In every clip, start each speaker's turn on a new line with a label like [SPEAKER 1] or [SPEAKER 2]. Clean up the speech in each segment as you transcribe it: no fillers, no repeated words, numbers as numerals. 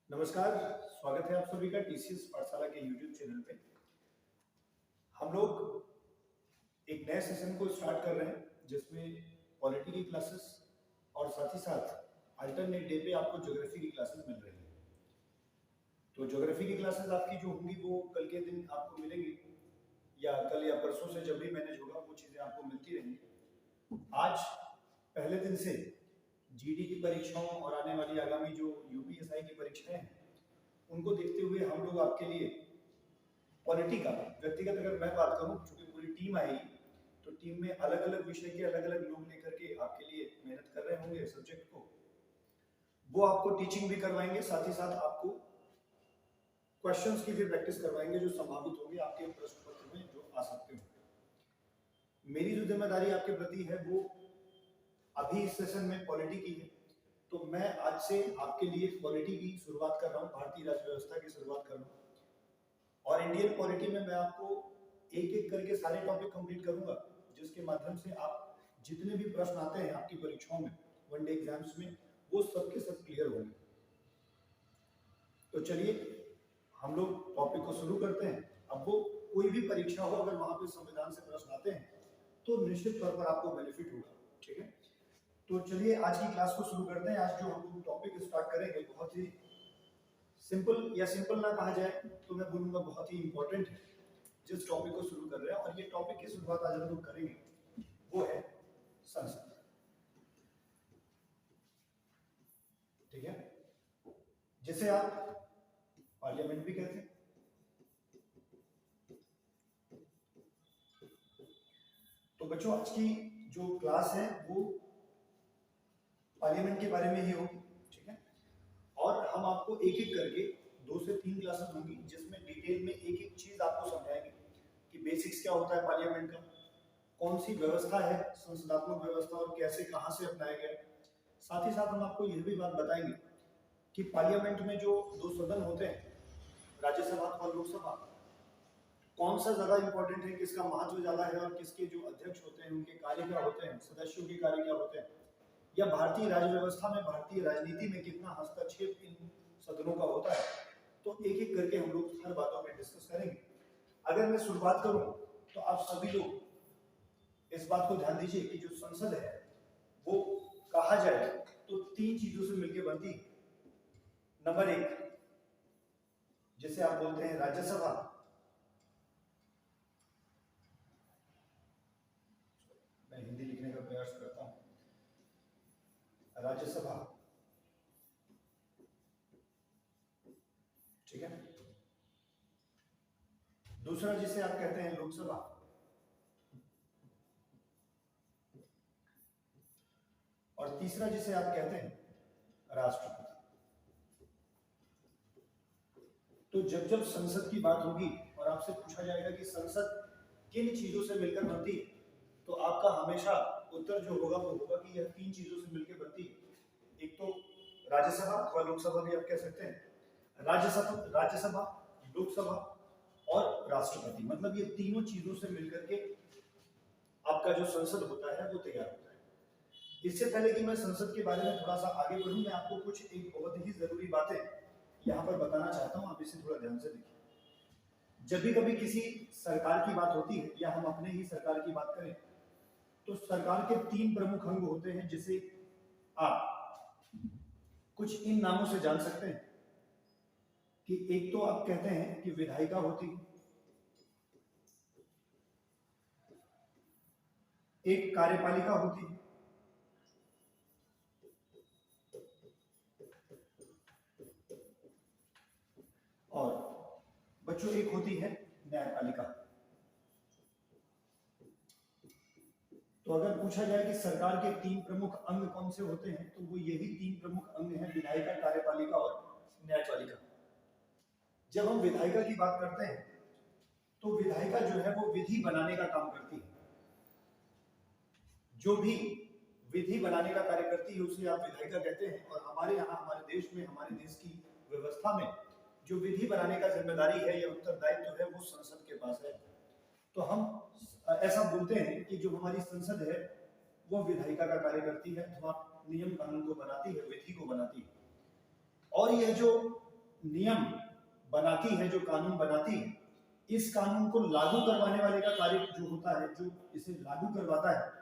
[SPEAKER 1] नमस्कार, स्वागत है आप सभी का टीसीएस पाठशाला के यूट्यूब चैनल पे। हम लोग एक नए सेशन को स्टार्ट कर रहे हैं जिसमें पॉलिटी की क्लासेस और साथ ही साथ अल्टरनेट डे पे आपको ज्योग्राफी की क्लासेस मिल रही है। तो ज्योग्राफी की क्लासेस आपकी जो होंगी वो कल के दिन आपको मिलेंगी या कल या परसों से जब भी मैनेज होगा वो चीज़ें आपको मिलती रहेंगी। आज पहले दिन से जीडी की परीक्षाओं और आने वाली आगामी जो यूपीएसआई की परीक्षाएं हैं उनको देखते हुए हम लोग आपके लिए पॉलिटी का व्यक्तिगत अगर मैं बात करूं, चूंकि पूरी टीम आएगी तो टीम में अलग अलग विषय के अलग अलग लोग लेकर के आपके लिए मेहनत कर रहे होंगे सब्जेक्ट को। वो आपको टीचिंग भी करवाएंगे, साथ ही साथ आपको क्वेश्चंस की भी प्रैक्टिस करवाएंगे जो संभावित होंगे आपके प्रश्न पत्र में जो आ सकते हो। मेरी जो जिम्मेदारी आपके प्रति है वो अभी इस सेशन में पॉलिटी की है, तो मैं आज से आपके लिए पॉलिटी की शुरुआत कर रहा हूँ, भारतीय राज्य व्यवस्था की शुरुआत कर रहा हूँ। और इंडियन पॉलिटी में मैं आपको एक एक करके सारे टॉपिक कंप्लीट करूंगा जिसके माध्यम से आप जितने भी प्रश्न आते हैं आपकी परीक्षाओं में, वनडे एग्जाम्स में, वो सब के सब क्लियर होंगे। तो चलिए हम लोग टॉपिक को शुरू करते हैं। अब वो कोई भी परीक्षा हो, अगर वहां पे संविधान से प्रश्न आते हैं तो निश्चित तौर पर आपको बेनिफिट होगा। ठीक है, तो चलिए आज की क्लास को शुरू करते हैं। आज जो हम टॉपिक स्टार्ट करेंगे बहुत ही सिंपल, या सिंपल ना कहा जाए तो मैं बोलूंगा बहुत ही इंपॉर्टेंट है जिस टॉपिक को शुरू कर रहे हैं। और ये टॉपिक की शुरुआत आज हम लोग करेंगे वो है संसद। ठीक है, जिसे आप पार्लियामेंट भी कहते हैं। तो बच्चों आज की जो क्लास है वो पार्लियामेंट के बारे में ही होगी। ठीक है, और हम आपको एक एक करके 2 से 3 क्लासेस होंगी जिसमें डिटेल में एक एक चीज आपको समझाएंगे कि बेसिक्स क्या होता है पार्लियामेंट का, कौन सी व्यवस्था है संसदात्मक व्यवस्था और कैसे कहां से अपनाया गया। साथ ही साथ हम आपको यह भी बात बताएंगे कि पार्लियामेंट में जो 2 सदन होते हैं, राज्यसभा और लोकसभा, कौन सा ज्यादा इंपॉर्टेंट है, किसका महत्व ज्यादा है और किसके जो अध्यक्ष होते हैं उनके कार्य क्या होते हैं, सदस्यों के कार्य क्या होते हैं, या भारतीय राज्य व्यवस्था में भारतीय राजनीति में कितना हस्तक्षेप इन सदनों का होता है। तो एक एक करके हम लोग हर बातों में डिस्कस करेंगे। अगर मैं शुरुआत करूं तो आप सभी लोग इस बात को ध्यान दीजिए कि जो संसद है वो कहा जाए तो 3 चीजों से मिलकर बनती है। नंबर 1 जिसे आप बोलते हैं राज्यसभा, मैं हिंदी लिखने का प्रयास करता हूं, राज्यसभा। ठीक है, दूसरा जिसे आप कहते हैं लोकसभा, और तीसरा जिसे आप कहते हैं राष्ट्रपति। तो जब संसद की बात होगी और आपसे पूछा जाएगा कि संसद किन चीजों से मिलकर बनती है, तो आपका हमेशा उत्तर जो होगा वो होगा कि यह 3 चीजों से मिलकर बनती है। एक तो राज्यसभा अथवा लोकसभा भी आप कह सकते हैं, राज्यसभा, लोकसभा और राष्ट्रपति, मतलब ये तीनों चीजों से मिलकर के आपका जो संसद होता है वो तैयार होता है। इससे पहले कि मैं संसद के बारे में थोड़ा सा आगे बढ़ूं, मैं आपको कुछ एक बहुत ही जरूरी बातें यहाँ पर बताना चाहता हूँ, आप इसे थोड़ा ध्यान से देखिए। जब भी कभी किसी सरकार की बात होती है या हम अपने ही सरकार की बात करें तो सरकार के 3 प्रमुख अंग होते हैं जिसे आप कुछ इन नामों से जान सकते हैं कि एक तो आप कहते हैं कि विधायिका होती है, एक कार्यपालिका होती है, और बच्चों एक होती है न्यायपालिका। तो अगर पूछा जाए कि सरकार के 3 प्रमुख अंग कौन से होते हैं तो वो यही 3 प्रमुख अंग हैं, विधायिका, कार्यपालिका और न्यायपालिका। जब हम विधायिका की बात करते हैं तो विधायिका जो है वो विधि बनाने का काम करती है। जो भी विधि बनाने का कार्य करती है उसे आप विधायिका कहते हैं। और हमारे यहाँ, हमारे देश में, हमारे देश की व्यवस्था में जो विधि बनाने का जिम्मेदारी है या उत्तरदायित्व है वो संसद के पास है। तो हम ऐसा बोलते हैं कि जो हमारी संसद है वो विधायिका का कार्य करती है अथवा नियम कानून को बनाती है, विधि को बनाती है। और यह जो नियम बनाती है, जो कानून बनाती है, इस कानून को लागू करवाने वाले का कार्य जो होता है, जो इसे लागू करवाता है,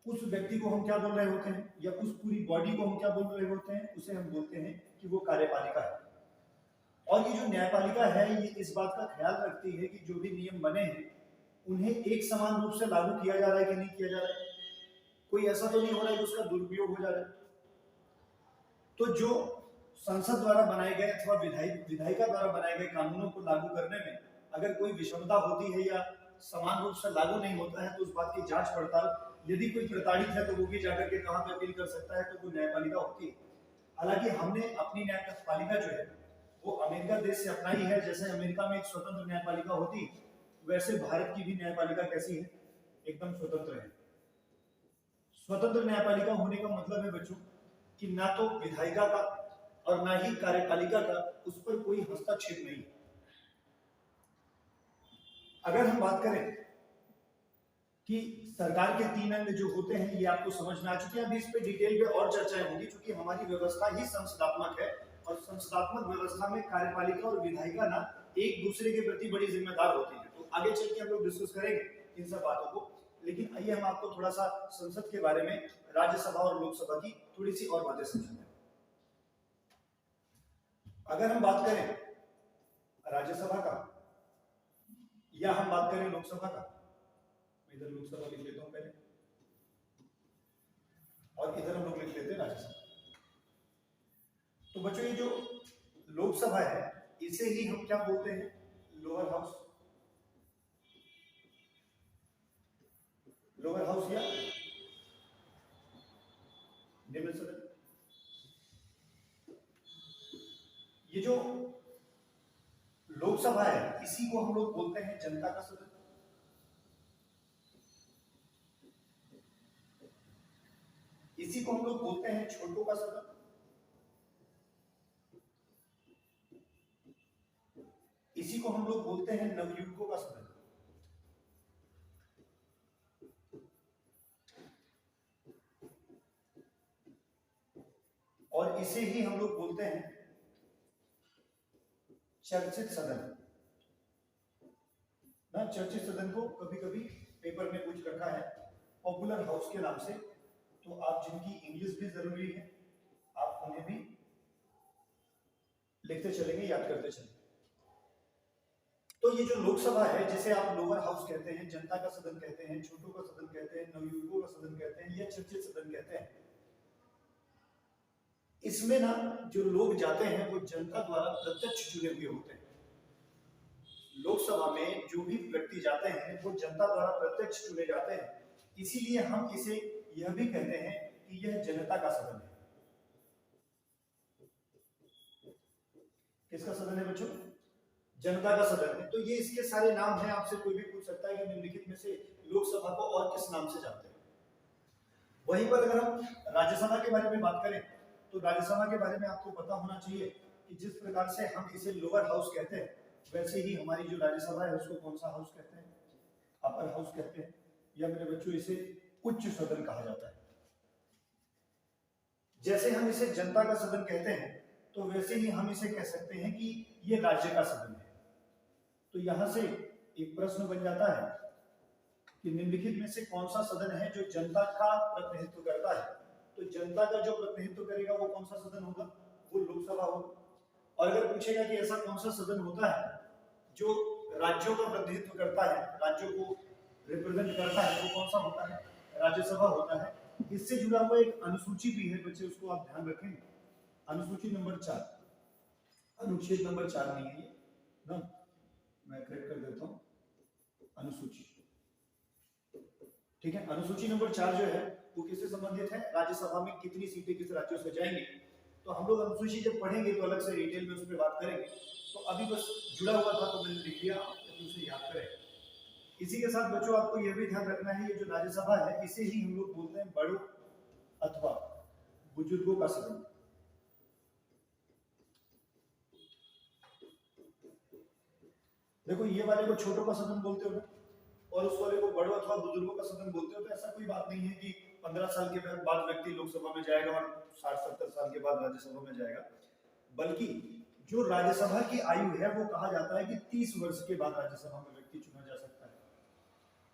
[SPEAKER 1] उस व्यक्ति को हम क्या बोल रहे होते हैं, या उस पूरी बॉडी को हम क्या बोल रहे होते हैं, उसे हम बोलते हैं कि वो कार्यपालिका है। और ये जो न्यायपालिका है, ये इस बात का ख्याल रखती है कि जो भी नियम बने हैं उन्हें एक समान रूप से लागू किया जा रहा है कि नहीं किया जा रहा है, कोई ऐसा तो नहीं हो रहा है कि उसका दुरुपयोग हो जा रहा है। तो जो संसद द्वारा बनाए गए अथवा विधायिका द्वारा बनाए गए कानूनों को लागू करने में अगर कोई विषमता होती है या समान रूप से लागू नहीं होता है, तो उस बात की जांच पड़ताल, यदि कोई प्रताड़ित है तो वो भी जाकर के कहां पे अपील कर सकता है, तो वो न्यायपालिका होती है। हालांकि हमने अपनी न्यायपालिका जो है वो अमेरिका देश से अपनाई है। जैसे अमेरिका में एक स्वतंत्र न्यायपालिका होती है, वैसे भारत की भी न्यायपालिका कैसी है, एकदम स्वतंत्र है। स्वतंत्र न्यायपालिका होने का मतलब है बच्चों कि ना तो विधायिका का और ना ही कार्यपालिका का उस पर कोई हस्तक्षेप नहीं। अगर हम बात करें कि सरकार के 3 अंग जो होते हैं, ये आपको समझ में आ चुके हैं। अभी इस पे डिटेल में और चर्चाएं होंगी, क्योंकि हमारी व्यवस्था ही संसदात्मक है और संसदात्मक व्यवस्था में कार्यपालिका और विधायिका ना एक दूसरे के प्रति बड़ी जिम्मेदार होती है। तो आगे चल के हम लोग डिस्कस करेंगे इन सब बातों को, लेकिन आइए हम आपको थोड़ा सा संसद के बारे में, राज्यसभा और लोकसभा की थोड़ी सी और बातें समझाएं। अगर हम बात करें राज्यसभा का या हम बात करें लोकसभा का, इधर लोकसभा लिख लेता हूं पहले और इधर हम लोग लिख लेते हैं राज्यसभा। तो बच्चों ये जो लोकसभा है इसे ही हम क्या बोलते हैं, लोअर हाउस, लोअर हाउस या निम्न सदन। ये जो लोकसभा है इसी को हम लोग बोलते हैं जनता का सदन। इसी को हम लोग बोलते हैं छोटों का सदन। इसी को हम लोग बोलते हैं नवयुवकों का सदन। और इसे ही हम लोग बोलते हैं चर्चित सदन ना। चर्चित सदन को कभी कभी पेपर में पूछ रखा है पॉपुलर हाउस के नाम से, तो आप जिनकी इंग्लिश भी जरूरी है आप उन्हें भी लिखते चलेंगे, याद करते चलेंगे। तो ये जो लोकसभा है जिसे आप लोअर हाउस कहते हैं, जनता का सदन कहते हैं, छोटों का सदन कहते हैं, नवयुवकों का सदन कहते हैं या चर्चित सदन कहते हैं, इसमें ना जो लोग जाते हैं वो जनता द्वारा प्रत्यक्ष चुने हुए होते हैं। लोकसभा में जो भी व्यक्ति जाते हैं वो जनता द्वारा प्रत्यक्ष चुने जाते हैं, इसीलिए हम इसे यह भी कहते हैं कि यह जनता का सदन है। किसका सदन है बच्चों, जनता का सदन है। तो ये इसके सारे नाम हैं। आपसे कोई भी पूछ सकता है कि निम्नलिखित में से लोकसभा को और किस नाम से जानते हैं। वहीं पर अगर हम राज्यसभा के बारे में बात करें तो राज्यसभा के बारे में आपको पता होना चाहिए कि जिस प्रकार से हम इसे लोअर हाउस कहते हैं, वैसे ही हमारी जो राज्यसभा है उसको कौन सा हाउस कहते हैं, अपर हाउस कहते हैं, या मेरे बच्चों इसे उच्च सदन कहा जाता है। जैसे हम इसे जनता का सदन कहते हैं तो वैसे ही हम इसे कह सकते हैं कि ये राज्य का सदन है। तो यहां से एक प्रश्न बन जाता है कि निम्नलिखित में से कौन सा सदन है जो जनता का प्रतिनिधित्व करता है। तो जनता का जो प्रतिनिधित्व करेगा वो कौन सा सदन होगा, वो लोकसभा होगा। और अगर पूछेगा कि ऐसा कौन सा सदन होता है जो राज्यों का प्रतिनिधित्व करता है, राज्यों को रिप्रेजेंट करता है, वो कौन सा होता है, राज्यसभा होता है। इससे जुड़ा हुआ एक अनुसूची भी है बच्चे, उसको आप ध्यान रखेंगे। अनुसूची नंबर 4, अनुच्छेद नंबर 4 नहीं है ये ना, मैं करेक्ट कर देता हूँ, अनुसूची, ठीक है। अनुसूची नंबर 4 जो है वो किससे संबंधित है, राज्यसभा में कितनी सीटें किस राज्यों से जाएंगी। तो हम लोग अनुसूची जब पढ़ेंगे तो अलग से डिटेल में उस पर बात करेंगे। तो अभी बस जुड़ा हुआ था तो मैंने लिख दिया, तो उसे याद करें। इसी के साथ बच्चों आपको यह भी ध्यान रखना है, ये जो राज्यसभा है इसे ही हम लोग बोलते हैं बड़ों अथवा बुजुर्गों का सदन। देखो ये वाले को छोटों का सदन बोलते हो और उस वाले को बड़ों अथवा बुजुर्गों का सदन बोलते हो। तो ऐसा कोई बात नहीं है कि 15 साल के बाद व्यक्ति लोकसभा में जाएगा और 60-70 साल के बाद राज्यसभा में जाएगा, बल्कि जो राज्यसभा की आयु है वो कहा जाता है कि 30 वर्ष के बाद राज्यसभा में व्यक्ति चुना जा सकता है।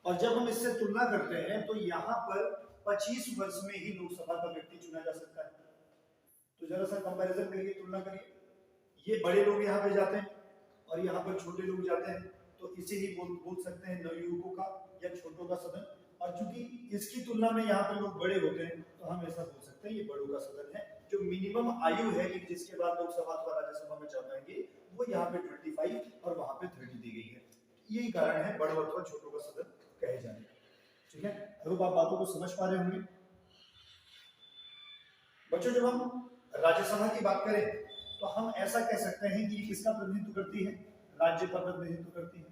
[SPEAKER 1] और जब हम इससे तुलना करते हैं तो यहाँ पर 25 वर्ष में ही लोकसभा का व्यक्ति चुना जा सकता है। तो जरा सा कंपैरिजन करिए, तुलना करिए, ये बड़े लोग यहाँ पे जाते हैं और यहाँ पर छोटे लोग जाते हैं, तो इसे ही बोल सकते हैं नवयुवकों का या छोटों का सदन। और चूंकि इसकी तुलना में यहाँ पे लोग बड़े होते हैं तो हम ऐसा बोल सकते हैं ये बड़ों का सदन है। जो मिनिमम आयु है कि जिसके बाद लोकसभा अथवा राज्यसभा में जा पाएंगे वो यहाँ पे 25 और वहां पे 30 दी गई है। यही कारण है बड़ों अथवा छोटों का सदन कहे जाने। ठीक है, अब आप बातों को समझ पा रहे होंगे बच्चों। जब हम राज्यसभा की बात करें तो हम ऐसा कह सकते हैं कि ये किसका प्रतिनिधित्व करती है? राज्य का प्रतिनिधित्व करती है।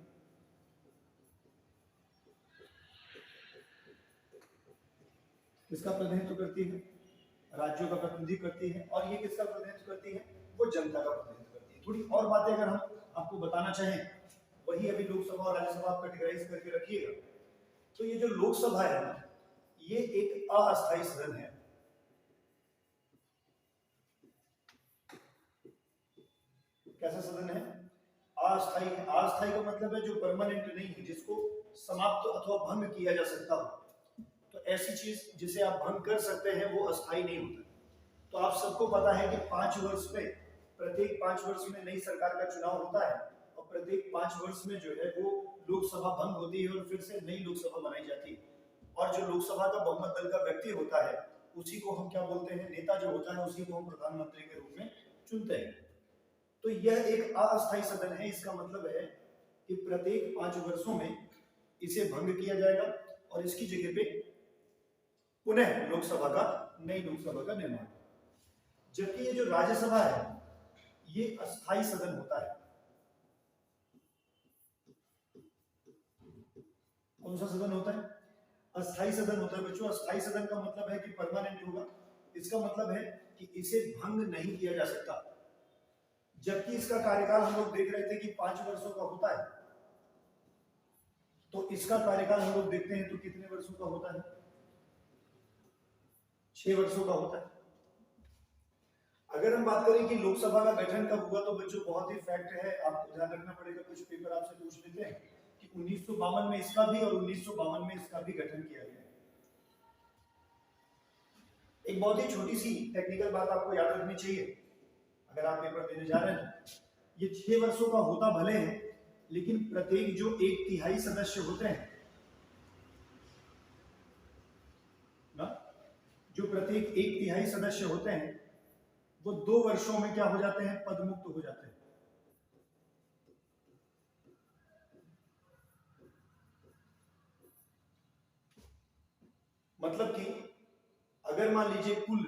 [SPEAKER 1] किसका प्रतिनिधित्व करती है? राज्यों का प्रतिनिधित्व करती है। और ये किसका प्रतिनिधित्व करती है? वो जनता का प्रतिनिधित्व करती है। थोड़ी और बातें अगर हम आपको बताना चाहें, वही अभी लोकसभा और राज्यसभा आप कैटेगराइज करके रखिएगा। तो ये जो लोकसभा है ना, ये एक अस्थायी सदन है। कैसा सदन है? अस्थायी है। अस्थायी का मतलब है जो परमानेंट नहीं है, जिसको समाप्त अथवा भंग किया जा सकता हो। तो ऐसी चीज जिसे आप भंग कर सकते हैं वो अस्थायी नहीं होता। तो आप सबको पता है कि 5 वर्ष में, प्रत्येक 5 वर्ष में नई सरकार का चुनाव होता है और प्रत्येक 5 वर्ष में जो है वो लोकसभा भंग होती है और फिर से नई लोकसभा बनाई जाती है। और जो लोकसभा का बहुमत दल का व्यक्ति होता है उसी को हम क्या बोलते हैं? नेता जो होता है उसी को हम प्रधानमंत्री के रूप में चुनते हैं। तो यह एक अस्थायी सदन है। इसका मतलब है कि प्रत्येक 5 वर्षों में इसे भंग किया जाएगा और इसकी जगह पे पुनः लोकसभा का, नई लोकसभा का निर्माण। जबकि ये जो राज्यसभा है ये अस्थायी सदन होता है। कौन सा सदन होता है? अस्थायी सदन होता है बच्चों। अस्थायी सदन का मतलब है कि परमानेंट होगा। इसका मतलब है कि इसे भंग नहीं किया जा सकता। जबकि इसका कार्यकाल हम लोग देख रहे थे कि 5 वर्षों का होता है, तो इसका कार्यकाल हम लोग देखते हैं तो कितने वर्षों का होता है? 6 वर्षों का होता है। अगर हम बात करें कि लोकसभा का गठन कब हुआ, तो बच्चों बहुत ही फैक्ट है, आपको ध्यान रखना पड़ेगा। कुछ पेपर आपसे पूछ लेते हैं कि 1952 में इसका भी और 1952 में इसका भी गठन किया गया। एक बहुत ही छोटी सी टेक्निकल बात आपको याद रखनी चाहिए अगर आप पेपर देने जा रहे हैं। ये 6 वर्षों का होता भले है, लेकिन प्रत्येक जो 1/3 सदस्य होते हैं ना, जो प्रत्येक 1/3 सदस्य होते हैं वो 2 वर्षों में क्या हो जाते हैं? पदमुक्त हो जाते हैं। मतलब कि अगर मान लीजिए कुल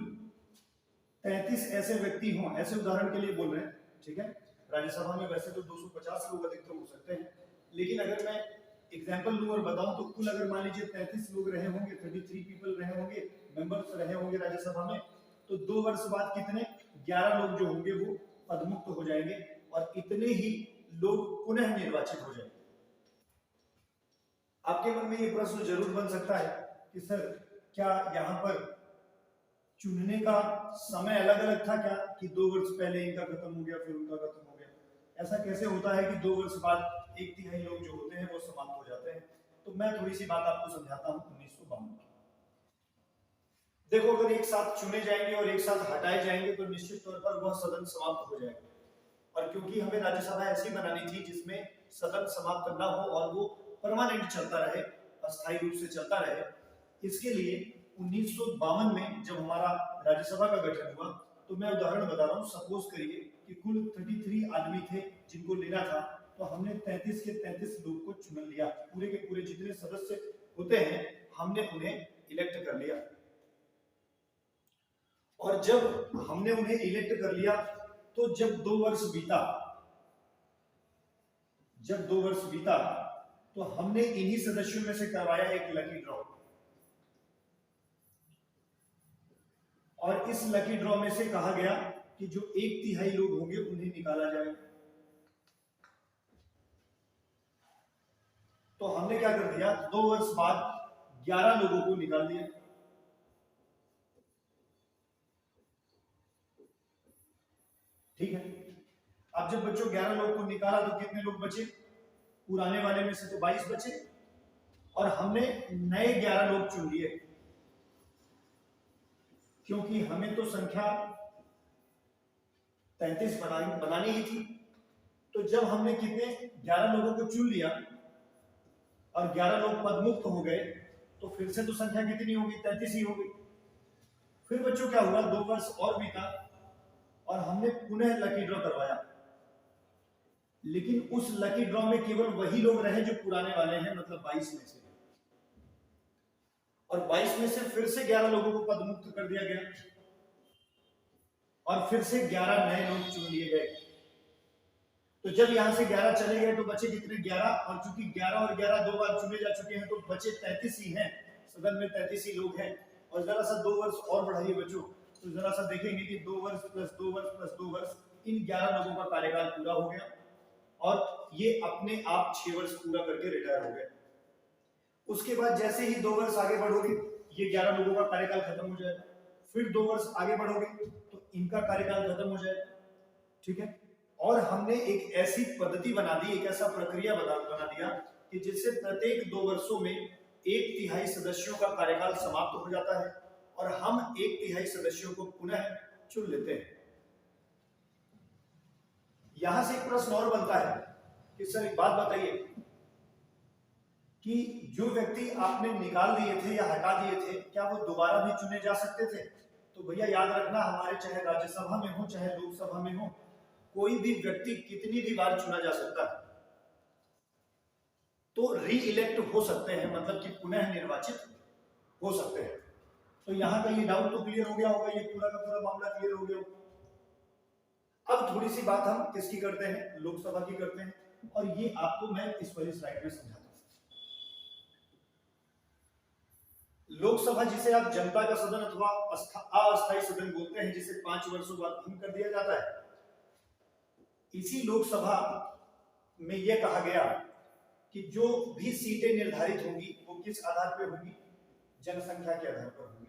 [SPEAKER 1] 33 ऐसे व्यक्ति हों, ऐसे उदाहरण के लिए बोल रहे हैं, ठीक है, राज्यसभा में वैसे तो 250 लोग अधिकतम हो सकते हैं, लेकिन अगर मैं एग्जांपल लूं और बताऊं तो कुल अगर मान लीजिए 33 लोग रहे होंगे, 33 पीपल रहे होंगे, मेंबर्स रहे होंगे राज्यसभा में, तो 2 वर्ष बाद कितने? 11 लोग जो होंगे वो पदमुक्त हो जाएंगे और इतने ही लोग पुनः निर्वाचित हो जाएंगे। आपके मन में ये प्रश्न जरूर बन सकता है कि सर क्या यहाँ पर चुनने का समय अलग अलग था क्या, कि 2 वर्ष पहले इनका खत्म हो गया फिर उनका खत्म हो गया? ऐसा कैसे होता है कि 2 वर्ष बाद 1/3 लोग जो होते हैं वो समाप्त हो जाते हैं? तो मैं थोड़ी सी बात आपको समझाता हूँ 1952 की। देखो, अगर एक साथ चुने जाएंगे और एक साथ हटाए जाएंगे तो निश्चित तौर पर वह सदन समाप्त हो जाएगा। और क्योंकि हमें राज्यसभा ऐसी बनानी थी जिसमें सदन समाप्त न हो और वो परमानेंट चलता रहे, अस्थायी रूप से चलता रहे, इसके लिए 1952 में जब हमारा राज्यसभा का गठन हुआ, तो मैं उदाहरण बता रहा हूँ, सपोज करिए कि कुल 33 आदमी थे जिनको लेना था, तो हमने 33 के 33 लोग को चुन लिया। पूरे के पूरे जितने सदस्य होते हैं हमने उन्हें इलेक्ट कर लिया। और जब हमने उन्हें इलेक्ट कर लिया तो जब 2 वर्ष बीता तो हमने इन्हीं सदस्यों में से करवाया एक लकी ड्रॉ, और इस लकी ड्रॉ में से कहा गया कि जो 1/3 लोग होंगे उन्हें निकाला जाएगा। तो हमने क्या कर दिया? 2 वर्ष बाद 11 लोगों को निकाल दिया। ठीक है, अब जब बच्चों 11 लोग को निकाला तो कितने लोग बचे? पुराने वाले में से तो 22 बचे और हमने नए 11 लोग चुन लिए, क्योंकि हमें तो संख्या 33 बनानी ही थी। तो जब हमने कितने 11 लोगों को चुन लिया और 11 लोग पदमुक्त हो गए, तो फिर से तो संख्या कितनी होगी? 33 ही होगी। फिर बच्चों क्या हुआ, 2 वर्ष और बीता और हमने पुनः लकी ड्रॉ करवाया, लेकिन उस लकी ड्रॉ में केवल वही लोग रहे जो पुराने वाले हैं, मतलब 22 में से, और 22 में से फिर से 11 लोगों को पदमुक्त कर दिया गया और फिर से 11 नए लोग चुन लिए गए। तो जब यहां से 11 चले गए तो बचे कितने? 11, और चूंकि 11 और 11 2 बार चुने जा चुके हैं तो बचे 33 ही हैं, सदन में 33 ही लोग हैं। और जरा सा 2 वर्ष और बढ़ाइए बच्चों, तो जरा सा देखेंगे कि 2 वर्ष प्लस 2 वर्ष प्लस 2 वर्ष, इन 11 लोगों का कार्यकाल पूरा हो गया और ये अपने आप 6 वर्ष पूरा करके रिटायर हो गए। उसके बाद जैसे ही 2 वर्ष आगे बढ़ोगे, ये 11 लोगों का कार्यकाल खत्म हो जाएगा, फिर 2 वर्ष आगे बढ़ोगे तो इनका कार्यकाल खत्म हो जाएगा, ठीक है। और हमने एक ऐसी पद्धति बना दी, एक ऐसा प्रक्रिया बना दिया कि जिससे प्रत्येक 2 वर्षों में 1/3 सदस्यों का कार्यकाल समाप्त हो जाता है और हम 1/3 सदस्यों को पुनः चुन लेते हैं। यहां से एक प्रश्न और बनता है कि सर एक बात बताइए कि जो व्यक्ति आपने निकाल दिए थे या हटा दिए थे, क्या वो दोबारा भी चुने जा सकते थे? तो भैया याद रखना, हमारे चाहे राज्यसभा में हो चाहे लोकसभा में हो, कोई भी व्यक्ति कितनी भी बार चुना जा सकता है, तो री इलेक्ट हो सकते हैं, मतलब कि पुनः निर्वाचित हो सकते हैं। तो यहां का ये डाउट तो क्लियर हो गया होगा, ये पूरा का पूरा मामला क्लियर हो गया होगा। अब थोड़ी सी बात हम किसकी करते हैं? लोकसभा की करते हैं, और ये आपको मैं इस वाली स्लाइड में समझाता हूं। लोकसभा, जिसे आप जनता का सदन अथवा अस्थायी सदन बोलते हैं, जिसे 5 वर्षों बाद भंग कर दिया जाता है, इसी लोकसभा में यह कहा गया कि जो भी सीटें निर्धारित होंगी वो किस आधार पर होंगी? जनसंख्या के आधार पर होंगी।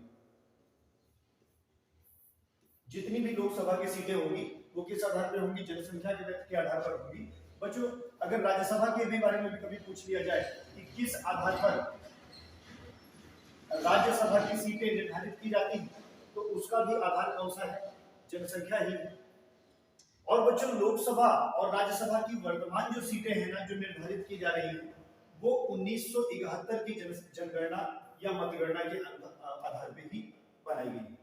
[SPEAKER 1] जितनी भी लोकसभा की सीटें होंगी वो किस आधार पर होंगी? जनसंख्या के आधार पर होंगी। बच्चों, अगर राज्यसभा के भी बारे में भी कभी पूछ लिया जाए कि किस आधार पर राज्यसभा की सीटें निर्धारित की जाती हैं, तो उसका भी आधार कौन सा है? जनसंख्या ही है। और बच्चों, लोकसभा और राज्यसभा की वर्तमान जो सीटें हैं ना, जो निर्धारित की जा रही हैं, वो 1971 की जनगणना या मतगणना के आधार पर ही बनाई गई।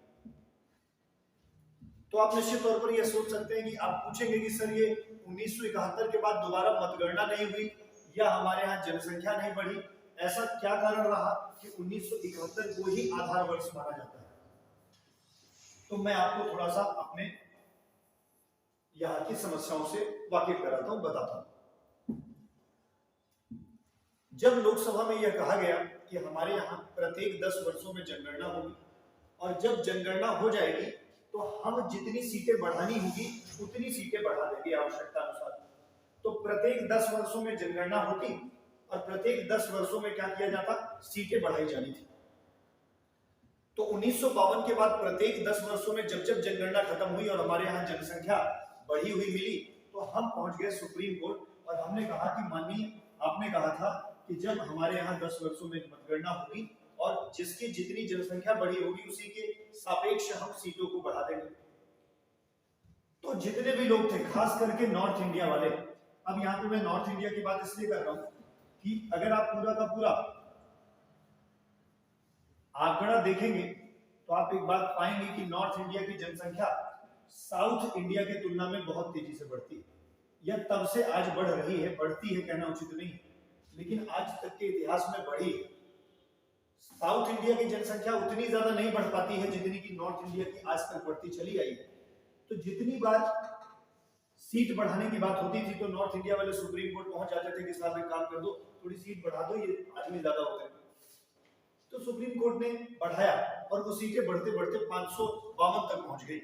[SPEAKER 1] तो आप निश्चित तौर पर यह सोच सकते हैं कि आप पूछेंगे कि सर ये 1971 के बाद दोबारा मतगणना नहीं हुई या हमारे यहाँ जनसंख्या नहीं बढ़ी, ऐसा क्या कारण रहा कि 1971 को ही आधार वर्ष माना जाता है? तो मैं आपको थोड़ा सा अपने यहाँ की समस्याओं से वाकिफ कराता हूं, बताता हूं। जब लोकसभा में यह कहा गया कि हमारे यहाँ प्रत्येक 10 वर्षों में जनगणना होगी और जब जनगणना हो जाएगी तो हम जितनी सीटें बढ़ानी होगी उतनी सीटें बढ़ा देंगे आवश्यकता अनुसार। तो प्रत्येक 10 वर्षों में जनगणना होती और प्रत्येक 10 वर्षों में क्या किया जाता? सीटें बढ़ाई जानी थी। तो 1952 के बाद प्रत्येक 10 वर्षों में जब जब जनगणना खत्म हुई और हमारे यहाँ जनसंख्या बढ़ी हुई मिली, तो हम पहुंच गए सुप्रीम कोर्ट और हमने कहा कि माननीय, आपने कहा था कि जब हमारे यहाँ 10 वर्षों में मतगणना होगी और जिसकी जितनी जनसंख्या बढ़ी होगी उसी के सापेक्ष हम सीटों को बढ़ा देंगे। तो जितने भी लोग थे, खास करके नॉर्थ इंडिया वाले, अब यहाँ पे मैं नॉर्थ इंडिया की बात इसलिए कर रहा हूं कि अगर आप पूरा का पूरा आंकड़ा देखेंगे तो आप एक बात पाएंगे कि नॉर्थ इंडिया की जनसंख्या साउथ इंडिया की तुलना में बहुत तेजी से बढ़ती है। यह तब से आज बढ़ रही है, बढ़ती है कहना उचित नहीं, लेकिन आज तक के इतिहास में बढ़ी है। साउथ इंडिया की जनसंख्या उतनी ज्यादा नहीं बढ़ पाती है जितनी कि नॉर्थ इंडिया की आज तक बढ़ती चली आई है। तो जितनी बार सीट बढ़ाने की बात होती थी तो नॉर्थ इंडिया वाले सुप्रीम कोर्ट पहुंच जाते थे कि साहब एक काम कर दो, थोड़ी सीट बढ़ा दो, ये आदमी ज्यादा हो गए। तो सुप्रीम कोर्ट ने बढ़ाया और वो सीटें बढ़ते बढ़ते 552 तक पहुंच गई।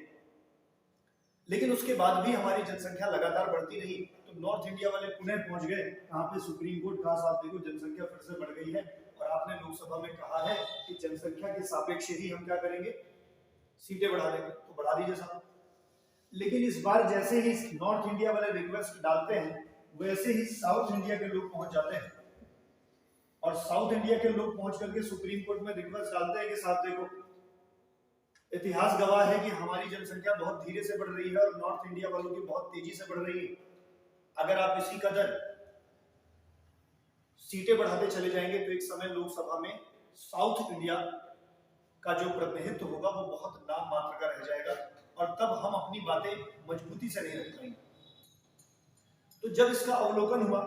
[SPEAKER 1] लेकिन उसके बाद भी हमारी जनसंख्या लगातार बढ़ती रही। तो नॉर्थ इंडिया वाले पुनः पहुंच गए कहां पे? Supreme court. कहा साहब देखो जनसंख्या फिर से बढ़ गई है और आपने लोकसभा में कहा है कि जनसंख्या के सापेक्ष ही हम क्या करेंगे? सीटें बढ़ा देंगे। तो बढ़ा दीजिए साहब। लेकिन इस बार जैसे ही नॉर्थ इंडिया वाले रिक्वेस्ट डालते हैं वैसे ही साउथ इंडिया के लोग पहुंच जाते हैं, और साउथ इंडिया के लोग पहुंच करके सुप्रीम कोर्ट में रिक्वेस्ट डालते हैं कि साहब देखो, इतिहास गवाह है कि हमारी जनसंख्या बहुत धीरे से बढ़ रही है और नॉर्थ इंडिया वालों की बहुत तेजी से बढ़ रही है। अगर आप इसी कदर सीटें बढ़ाते चले जाएंगे तो एक समय लोकसभा में साउथ इंडिया का जो प्रतिनिधित्व होगा वो बहुत नाम मात्र का रह जाएगा, और तब हम अपनी बातें मजबूती से नहीं रख पाएंगे। तो जब इसका अवलोकन हुआ,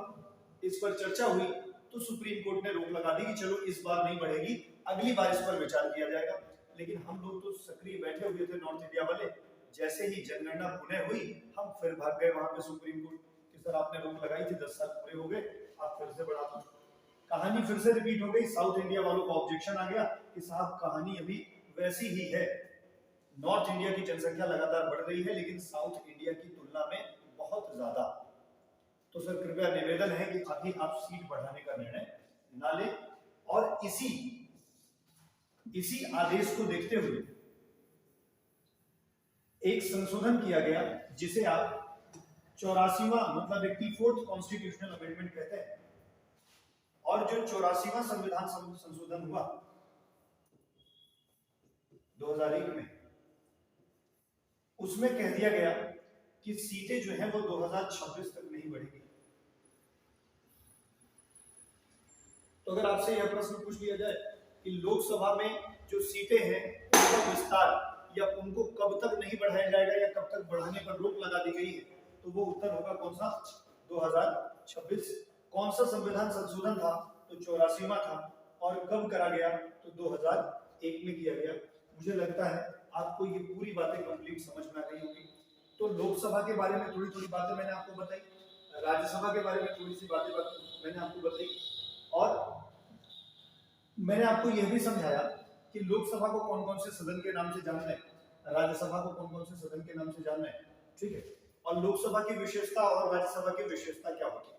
[SPEAKER 1] इस पर चर्चा हुई, तो सुप्रीम कोर्ट ने रोक लगा दी कि चलो इस बार नहीं बढ़ेगी, अगली बार इस पर विचार किया जाएगा। लेकिन हम लोग तो सक्रिय बैठे हुए थे नॉर्थ इंडिया वाले, जैसे ही जनगणना पुनः हुई हम फिर भाग गए वहां पे सुप्रीम कोर्ट कि सर आपने रोक लगाई थी, 10 साल पूरे हो गए, आप फिर से बढ़ा दो। कहानी फिर से रिपीट हो गई, साउथ इंडिया वालों का ऑब्जेक्शन आ गया कि साहब कहानी अभी वैसी ही है, नॉर्थ इंडिया की जनसंख्या लगातार बढ़ रही है लेकिन साउथ इंडिया की तुलना में बहुत ज्यादा। तो सर कृपया निवेदन है कि अभी आप सीट बढ़ाने का निर्णय ना लें, और इसी आदेश को देखते हुए एक संशोधन किया गया जिसे आप 84वां मतलब 84th कॉन्स्टिट्यूशनल अमेंडमेंट कहते हैं। और जो 84वां संविधान संशोधन हुआ 2001 में, उसमें कह दिया गया कि सीटें जो है वो 2026 तक नहीं बढ़ेगी। तो अगर आपसे यह प्रश्न पूछ लिया जाए कि लोकसभा में जो सीटें हैं उनका विस्तार या उनको कब तक नहीं बढ़ाया जाएगा या कब तक बढ़ाने पर रोक लगा दी गई है, तो वो उत्तर होगा कौन सा, 2026। कौन सा संविधान संशोधन था, तो 84वां था, और कब करा गया, तो 2001 में किया गया। मुझे लगता है आपको ये पूरी बातें कंप्लीट समझ में आ गई होगी। तो लोकसभा के बारे में थोड़ी थोड़ी बातें मैंने आपको बताई, राज्यसभा के बारे में थोड़ी सी बातें मैंने आपको बताई, और मैंने आपको यह भी समझाया कि लोकसभा को कौन कौन से सदन के नाम से जानना है, राज्यसभा को कौन कौन से सदन के नाम से जानना है, ठीक है, और लोकसभा की विशेषता और राज्यसभा की विशेषता क्या होती है।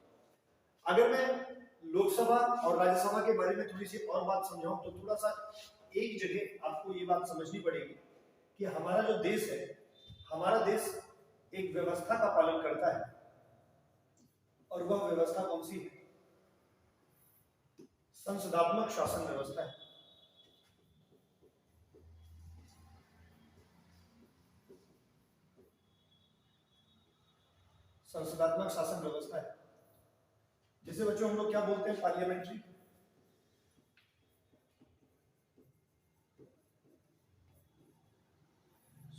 [SPEAKER 1] अगर मैं लोकसभा और राज्यसभा के बारे में थोड़ी सी और बात समझाऊं तो थोड़ा सा एक जगह आपको ये बात समझनी पड़ेगी कि हमारा जो देश है, हमारा देश एक व्यवस्था का पालन करता है, और वह व्यवस्था कौन सी है, संसदात्मक शासन व्यवस्था है। संसदात्मक शासन व्यवस्था है जिसे बच्चों हम लोग क्या बोलते हैं, parliamentary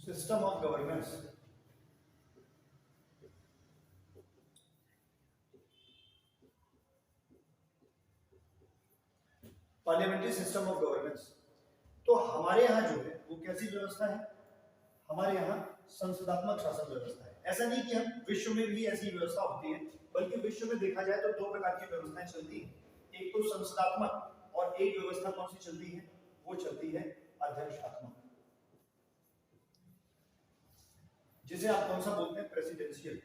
[SPEAKER 1] system of governance. Parliamentary system of governance. तो हमारे यहाँ जो है वो कैसी व्यवस्था है, हमारे यहाँ संसदात्मक शासन व्यवस्था है। ऐसा नहीं कि हम विश्व में भी ऐसी व्यवस्था होती है, बल्कि विश्व में देखा जाए तो दो प्रकार की व्यवस्थाएं चलती हैं, एक तो संसदात्मक और एक व्यवस्था कौन सी चलती है, वो चलती है अध्यक्षात्मक, जिसे आप कौन सा बोलते हैं, presidential.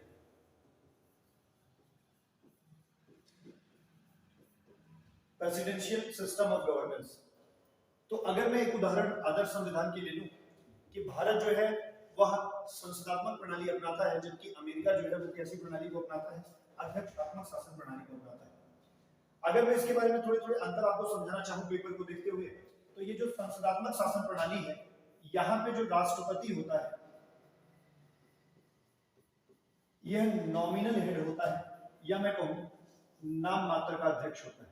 [SPEAKER 1] Presidential system of governance. तो अगर मैं एक उदाहरण आदर्श संविधान की ले लूं कि भारत जो है वह संसदात्मक प्रणाली अपनाता है, जबकि अमेरिका जो है वो कैसी प्रणाली को अपनाता है, अध्यक्षात्मक शासन प्रणाली को अपनाता है। अगर मैं इसके बारे में थोड़े थोड़े अंतर आपको समझाना चाहूं पेपर को देखते हुए, तो ये जो संसदात्मक शासन प्रणाली है, यहाँ पे जो राष्ट्रपति होता है यह नॉमिनल हेड होता है, या मैं कहूं नाम मात्र का अध्यक्ष होता है।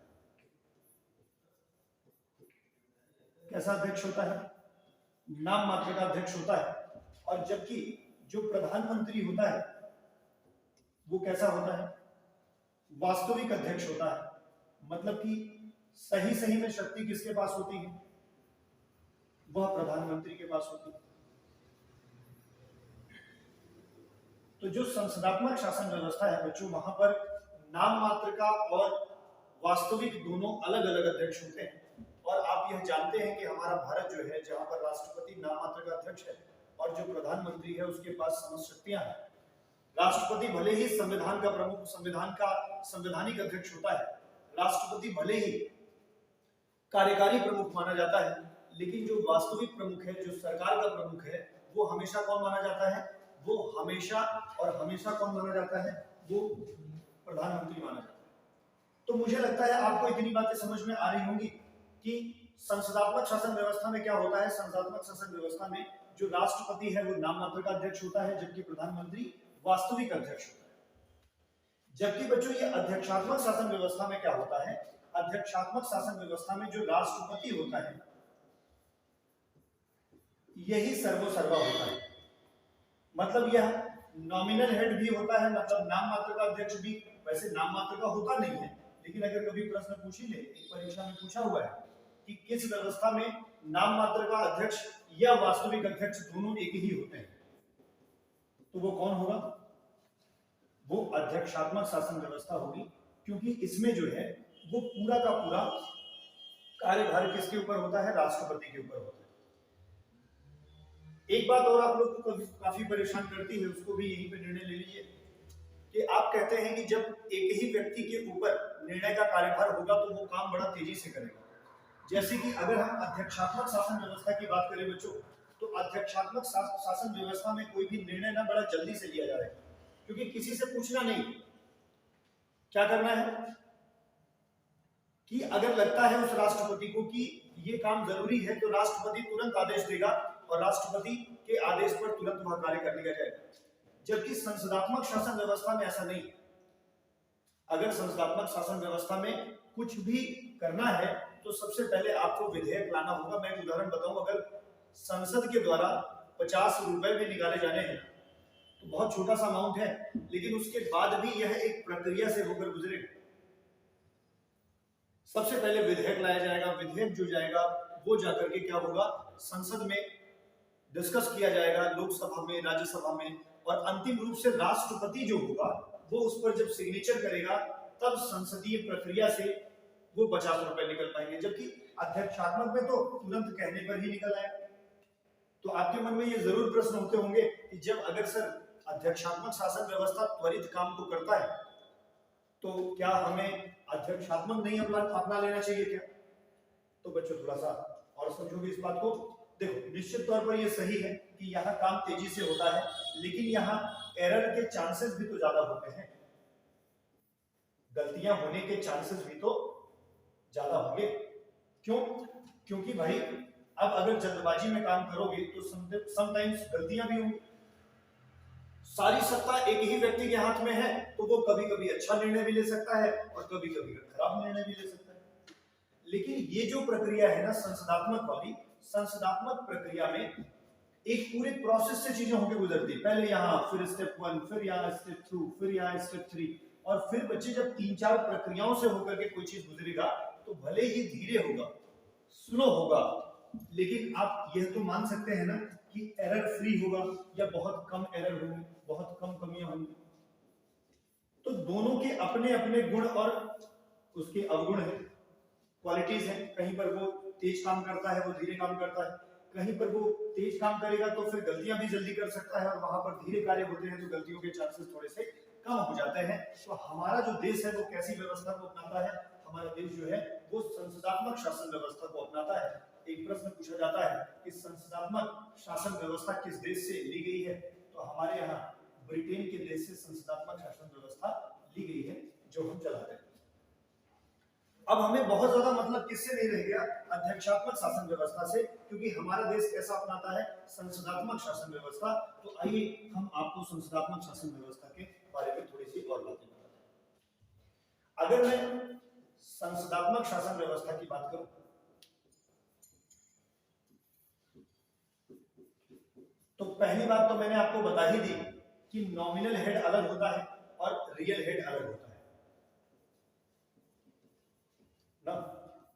[SPEAKER 1] कैसा अध्यक्ष होता है, नाम मात्र का अध्यक्ष होता है। और जबकि जो प्रधानमंत्री होता है वो कैसा होता है, वास्तविक अध्यक्ष होता है। मतलब कि सही सही में शक्ति किसके पास होती है, वह प्रधानमंत्री के पास होती है। तो जो संसदात्मक शासन व्यवस्था है बच्चों, वहां पर नाम मात्र का और वास्तविक दोनों अलग अलग अध्यक्ष होते हैं। और आप यह जानते हैं कि हमारा भारत जो है, जहां पर राष्ट्रपति नाम मात्र का अध्यक्ष है और जो प्रधानमंत्री है उसके पास समस्त शक्तियां हैं। राष्ट्रपति भले ही संविधान का प्रमुख, संविधान का संवैधानिक अध्यक्ष होता है, राष्ट्रपति भले ही कार्यकारी प्रमुख माना जाता है, लेकिन जो वास्तविक प्रमुख है, जो सरकार का प्रमुख है, वो हमेशा कौन माना जाता है, वो हमेशा और हमेशा कौन माना जाता है, वो प्रधानमंत्री माना जाता है। तो मुझे लगता है आपको इतनी बातें समझ में आ रही होंगी कि संसदात्मक शासन व्यवस्था में क्या होता है। संसदात्मक शासन व्यवस्था में जो राष्ट्रपति है वो नाम मात्र का अध्यक्ष होता है, जबकि प्रधानमंत्री वास्तविक अध्यक्ष होता है। जबकि बच्चों ये अध्यक्षात्मक शासन व्यवस्था में क्या होता है, अध्यक्षात्मक शासन व्यवस्था में जो राष्ट्रपति होता है यही सर्वोसर्वा होता है। मतलब यह नॉमिनल हेड भी होता है, मतलब नाम मात्र का अध्यक्ष भी। वैसे नाम मात्र का होता नहीं है, लेकिन अगर कभी प्रश्न पूछ ही ले, एक परीक्षा में पूछा हुआ है कि किस व्यवस्था में नाम मात्र का अध्यक्ष या वास्तविक अध्यक्ष दोनों एक ही होते हैं, तो वो कौन होगा, वो अध्यक्षात्मक शासन व्यवस्था होगी। क्योंकि इसमें जो है वो पूरा का पूरा कार्यभार किसके ऊपर होता है, राष्ट्रपति के ऊपर होता है। एक बात और आप लोग को काफी परेशान करती है, उसको भी यहीं पे निर्णय ले लीजिए कि आप कहते हैं कि जब एक ही व्यक्ति के ऊपर निर्णय का कार्यभार होगा तो वो काम बड़ा तेजी से करेगा। जैसे कि अगर हम अध्यक्षात्मक शासन व्यवस्था की बात करें बच्चों, तो अध्यक्षात्मक शासन व्यवस्था में कोई भी निर्णय ना बड़ा जल्दी से लिया जाएगा, क्योंकि किसी से पूछना नहीं। क्या करना है कि अगर लगता है उस राष्ट्रपति को कि ये काम जरूरी है तो राष्ट्रपति तुरंत आदेश देगा और राष्ट्रपति के आदेश पर तुरंत वह कार्य कर लिया जाएगा। जबकि संसदात्मक शासन व्यवस्था में ऐसा नहीं। अगर संसदात्मक शासन व्यवस्था में कुछ भी करना है तो सबसे पहले आपको विधेयक लाना होगा। मैं एक उदाहरण बताऊं, अगर संसद के द्वारा 50 रुपए भी निकाले जाने हैं तो बहुत छोटा सा अमाउंट है, लेकिन उसके बाद भी यह एक प्रक्रिया से होकर गुजरेगा। सबसे पहले विधेयक लाया जाएगा, विधेयक जो जाएगा वो जाकर के क्या होगा, संसद में डिस्कस किया जाएगा, लोकसभा में, राज्यसभा में, और अंतिम रूप से राष्ट्रपति जो होगा वो उस पर जब सिग्नेचर करेगा तब संसदीय प्रक्रिया से वो 50 रुपए निकल पाएंगे। जबकि अध्यक्षात्मक में तो तुरंत कहने पर ही निकल आएगा। तो आपके मन में ये जरूर प्रश्न होते होंगे कि जब अगर सर अध्यक्षात्मक शासन व्यवस्था त्वरित काम को करता है तो क्या हमें अध्यक्षात्मक नहीं अपना लेना चाहिए क्या? तो बच्चों थोड़ा सा और समझोगे इस बात को। देखो, निश्चित तौर पर यह सही है कि यहाँ काम तेजी से होता है, लेकिन यहाँ एरर के चांसेस भी तो ज्यादा होते हैं, गलतियां होने के चांसेस भी तो ज्यादा होंगे। क्यों? क्योंकि भाई अब अगर जल्दबाजी में काम करोगे तो समटाइम्स गलतियां भी होंगी। सारी सत्ता एक ही व्यक्ति के हाथ में है तो वो कभी कभी अच्छा निर्णय भी ले सकता है और कभी कभी खराब निर्णय भी ले सकता है। लेकिन ये जो प्रक्रिया है ना संसदात्मक वाली, संसदात्मक प्रक्रिया में एक पूरे प्रोसेस से चीजें होकर गुजरती है। पहले यहाँ, फिर स्टेप 1, फिर यहाँ स्टेप 2, फिर यहाँ स्टेप 3, और फिर बच्चे जब 3-4 प्रक्रियाओं से होकर के कोई चीज गुजरेगा तो भले ही धीरे होगा, स्लो होगा, लेकिन आप यह तो मान सकते हैं ना कि एरर फ्री होगा या बहुत कम एरर होंगी, बहुत कम कमियां होंगी। तो दोनों के अपने अपने गुण और उसके अवगुण है, क्वालिटीज है। कहीं पर वो तेज काम करता है, वो धीरे काम करता है। कहीं पर वो तेज काम करेगा तो फिर गलतियां भी जल्दी कर सकता है, और वहां पर धीरे कार्य होते हैं तो गलतियों के चांसेस थोड़े से कम हो जाते हैं। तो हमारा जो देश है वो कैसी व्यवस्था को अपनाता है? हमारा देश जो है वो संसदात्मक शासन व्यवस्था को अपनाता है। एक प्रश्न पूछा जाता है कि संसदात्मक शासन व्यवस्था किस देश से ली गई है, तो हमारे यहाँ ब्रिटेन के देश से संसदात्मक शासन व्यवस्था ली गई है जो हम चलाते हैं। अब हमें बहुत ज्यादा मतलब किससे नहीं रह गया, अध्यक्षात्मक शासन व्यवस्था से, क्योंकि हमारा देश कैसा अपनाता है, संसदात्मक शासन व्यवस्था। तो आइए हम आपको संसदात्मक शासन व्यवस्था के बारे में थोड़ी सी और बातें बताते हैं। अगर मैं संसदात्मक शासन व्यवस्था की बात करूं तो पहली बात तो मैंने आपको बता ही दी कि नॉमिनल हेड अलग होता है और रियल हेड अलग होता है ना।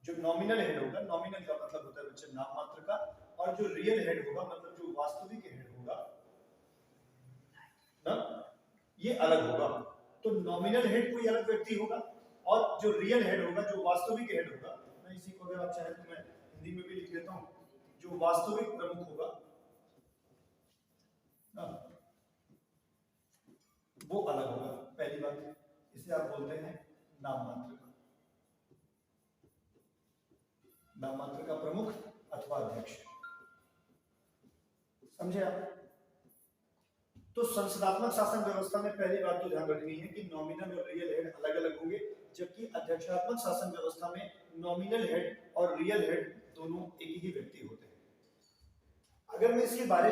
[SPEAKER 1] जो नॉमिनल हेड होगा, नॉमिनल का मतलब होता है बच्चे नाम मात्र का, और जो रियल हेड होगा मतलब जो वास्तविक हेड होगा ना, ये अलग होगा। तो नॉमिनल हेड कोई अलग व्यक्ति होगा और जो रियल हेड होगा, जो वास्तविक हेड होगा, मैं इसी को अगर आप चाहे तो मैं हिंदी में भी लिख देता हूं, जो वास्तविक प्रमुख होगा ना, वो अलग होगा। पहली बात, इसे आप बोलते हैं नाम मात्र का, नाम मात्र का प्रमुख अथवा अध्यक्ष। समझे आप? तो संसदात्मक शासन व्यवस्था में पहली बात तो ध्यान रखनी है कि नॉमिनल और रियल हेड अलग अलग होंगे, जबकि अध्यक्षात्मक शासन व्यवस्था में नॉमिनल हेड और रियल हेड दोनों एक ही व्यक्ति होते हैं। अगर मैं इसके बारे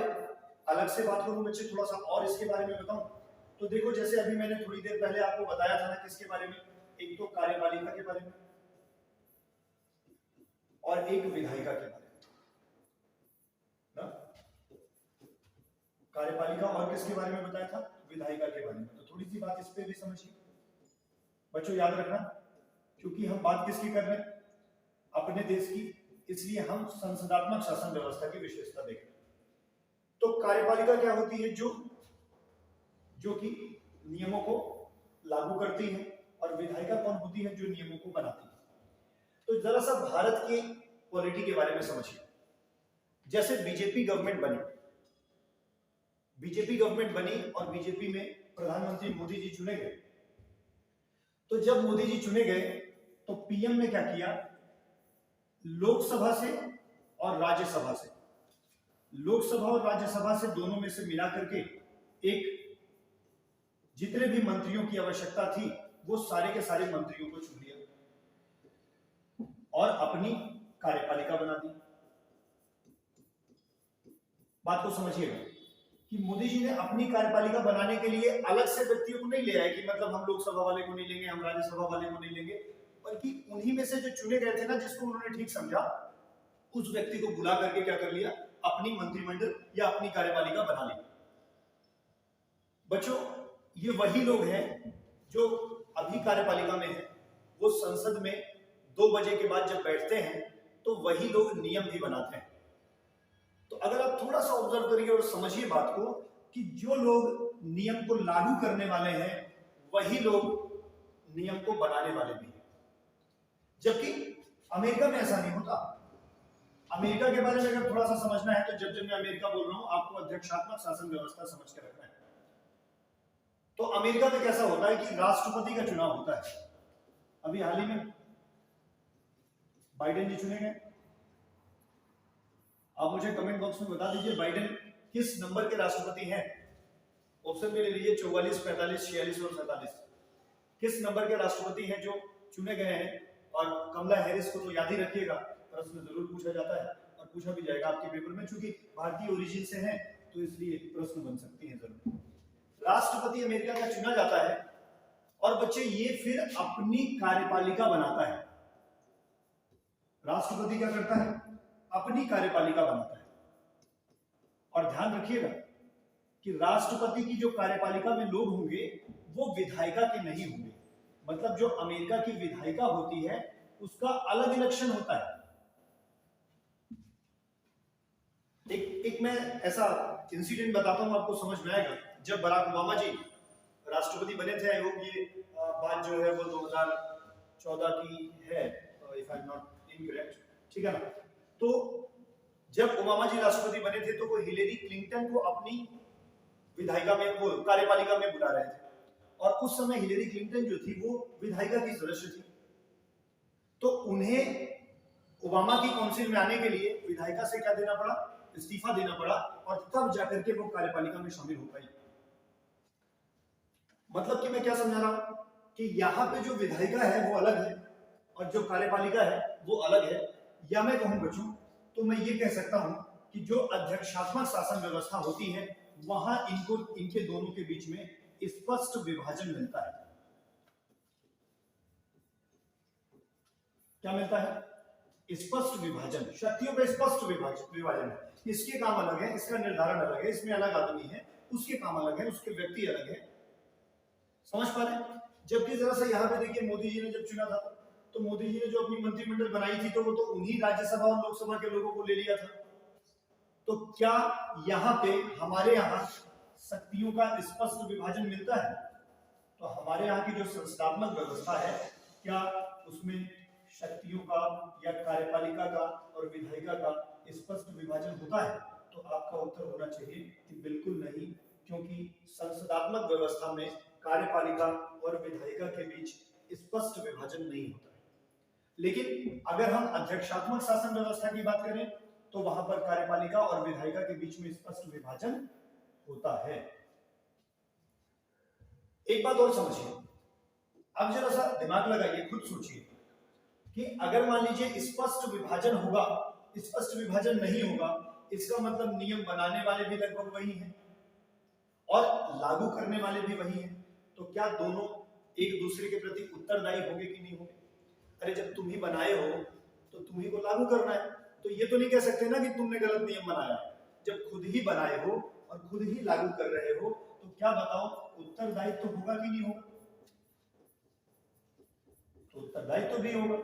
[SPEAKER 1] अलग से बात करूं बच्चे, थोड़ा सा और इसके बारे में बताऊं, तो देखो जैसे अभी मैंने थोड़ी देर पहले आपको बताया था ना किसके बारे में, एक तो कार्यपालिका के बारे में और एक विधायिका के बारे में ना। कार्यपालिका और किसके बारे में बताया था, विधायिका के बारे में। तो थोड़ी सी बात इस पे भी समझिए बच्चों, याद रखना, क्योंकि हम बात किसकी कर रहे हैं, अपने देश की, इसलिए हम संसदात्मक शासन व्यवस्था की विशेषता देख रहे हैं। तो कार्यपालिका क्या होती है, जो कि नियमों को लागू करती है, और विधायिका कौन होती है, जो नियमों को बनाती है। तो जरा सा भारत के पॉलिटी के बारे में समझिए। जैसे बीजेपी गवर्नमेंट बनी और बीजेपी में प्रधानमंत्री मोदी जी चुने गए। तो जब मोदी जी चुने गए तो पीएम ने क्या किया, लोकसभा से और राज्यसभा से, लोकसभा और राज्यसभा से दोनों में से मिला करके एक जितने भी मंत्रियों की आवश्यकता थी वो सारे के सारे मंत्रियों को चुन लिया और अपनी कार्यपालिका बना दी। बात को समझिएगा कि मोदी जी ने अपनी कार्यपालिका बनाने के लिए अलग से व्यक्तियों को नहीं ले आए कि मतलब हम लोकसभा वाले को नहीं लेंगे, हम राज्यसभा वाले को नहीं लेंगे, बल्कि उन्हीं में से जो चुने गए थे ना, जिसको उन्होंने ठीक समझा, उस व्यक्ति को बुला करके क्या कर लिया, अपनी मंत्रिमंडल या अपनी कार्यपालिका बना ली। बच्चों, ये वही लोग हैं जो अभी कार्यपालिका में है, वो संसद में 2 बजे के बाद जब बैठते हैं तो वही लोग नियम भी बनाते हैं। तो अगर आप थोड़ा सा ऑब्जर्व करिए और समझिए बात को कि जो लोग नियम को लागू करने वाले हैं वही लोग नियम को बनाने वाले भी हैं, जबकि अमेरिका में ऐसा नहीं होता। अमेरिका के बारे में अगर थोड़ा सा समझना है तो जब मैं अमेरिका बोल रहा हूं, आपको अध्यक्षात्मक शासन व्यवस्था समझ के रखना है। तो अमेरिका में कैसा होता है कि राष्ट्रपति का चुनाव होता है। अभी हाल ही में बाइडेन जी चुने गए। आप मुझे कमेंट बॉक्स में बता दीजिए बाइडेन किस नंबर के राष्ट्रपति हैं। ऑप्शन में ले लीजिए 44, 45, 46 और 47। किस नंबर के राष्ट्रपति हैं जो चुने गए हैं। और कमला हैरिस को तो याद ही रखिएगा, प्रश्न जरूर पूछा जाता है और पूछा भी जाएगा आपके पेपर में, क्योंकि भारतीय ओरिजिन से हैं तो इसलिए प्रश्न बन सकती है जरूर। राष्ट्रपति अमेरिका का चुना जाता है और बच्चे ये फिर अपनी कार्यपालिका बनाता है। राष्ट्रपति क्या करता है, अपनी कार्यपालिका बनाता है। और ध्यान रखिएगा कि राष्ट्रपति की जो कार्यपालिका में लोग होंगे वो विधायिका के नहीं होंगे। मतलब जो अमेरिका की विधायिका होती है उसका अलग इलेक्शन होता है। एक मैं ऐसा इंसिडेंट बताता हूं, आपको समझ में आएगा। जब बराक ओबामा जी राष्ट्रपति बने थे, आई होप ये बात जो है वो 2014 की है, if I am not incorrect, ठीक है ना। तो जब ओबामा जी राष्ट्रपति बने थे तो वो हिलेरी क्लिंटन को अपनी विधायिका में, वो कार्यपालिका में बुला रहे थे, और उस समय हिलेरी क्लिंटन जो थी वो विधायिका की सदस्य थी। तो उन्हें ओबामा की काउंसिल में आने के लिए विधायिका से क्या देना पड़ा, इस्तीफा देना पड़ा, और तब जाकर के वो कार्यपालिका में शामिल हो पाई। मतलब कि मैं क्या समझा रहा हूं कि यहाँ पे जो विधायिका है वो अलग है और जो कार्यपालिका है वो अलग है। या मैं कहूं बच्चों तो मैं ये कह सकता हूं कि जो अध्यक्षात्मक शासन व्यवस्था होती है वहां इनके दोनों के बीच में स्पष्ट विभाजन मिलता है। क्या मिलता है, स्पष्ट विभाजन, शक्तियों का स्पष्ट विभाजन है। इसके काम अलग है, इसका निर्धारण अलग है, इसमें अलग आदमी है, उसके काम अलग है, उसके व्यक्ति अलग है। समझ पा रहे हैं। जबकि जरा सा यहाँ पे देखिए, मोदी जी ने जब चुना था तो मोदी जी ने जो अपनी मंत्रिमंडल बनाई थी तो वो तो उन्हीं राज्यसभा और लोकसभा के लोगों को ले लिया था। तो क्या यहाँ पे हमारे यहाँ शक्तियों का स्पष्ट विभाजन मिलता है? तो हमारे यहाँ की जो संस्थात्मक व्यवस्था है, क्या उसमें शक्तियों का या कार्यपालिका का और विधायिका का स्पष्ट विभाजन होता है? तो आपका उत्तर होना चाहिए कि बिल्कुल नहीं, क्योंकि संसदात्मक व्यवस्था में कार्यपालिका और विधायिका के बीच स्पष्ट विभाजन नहीं होता है। लेकिन अगर हम अध्यक्षात्मक शासन व्यवस्था की बात करें तो वहां पर कार्यपालिका और विधायिका के बीच में स्पष्ट विभाजन होता है। एक बात और समझिए, अब जरा सा दिमाग लगाइए, खुद सोचिए कि अगर मान लीजिए स्पष्ट विभाजन होगा, स्पष्ट विभाजन नहीं होगा, इसका मतलब नियम बनाने वाले भी लगभग वही हैं और लागू करने वाले भी वही हैं, तो क्या दोनों एक दूसरे के प्रति उत्तरदायी होंगे कि नहीं होंगे? अरे जब तुम ही बनाए हो तो तुम ही को लागू करना है, तो ये तो नहीं कह सकते ना कि तुमने गलत नियम बनाया है। जब खुद ही बनाए हो और खुद ही लागू कर रहे हो तो क्या बताओ, उत्तरदायित्व तो होगा कि नहीं होगा? तो उत्तरदायित्व तो भी होगा।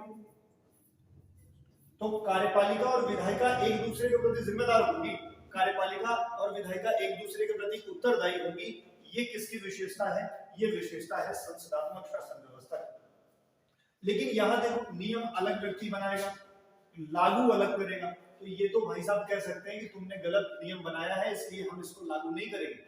[SPEAKER 1] तो कार्यपालिका और विधायिका एक दूसरे के प्रति जिम्मेदार होंगी, कार्यपालिका और विधायिका एक दूसरे के प्रति उत्तरदायी होंगी। ये किसकी विशेषता है? ये विशेषता है संसदात्मक शासन व्यवस्था की। लेकिन यहां देखो, नियम अलग व्यक्ति बनाएगा, लागू अलग करेगा, तो ये तो भाई साहब कह सकते हैं कि तुमने गलत नियम बनाया है इसलिए हम इसको लागू नहीं करेंगे,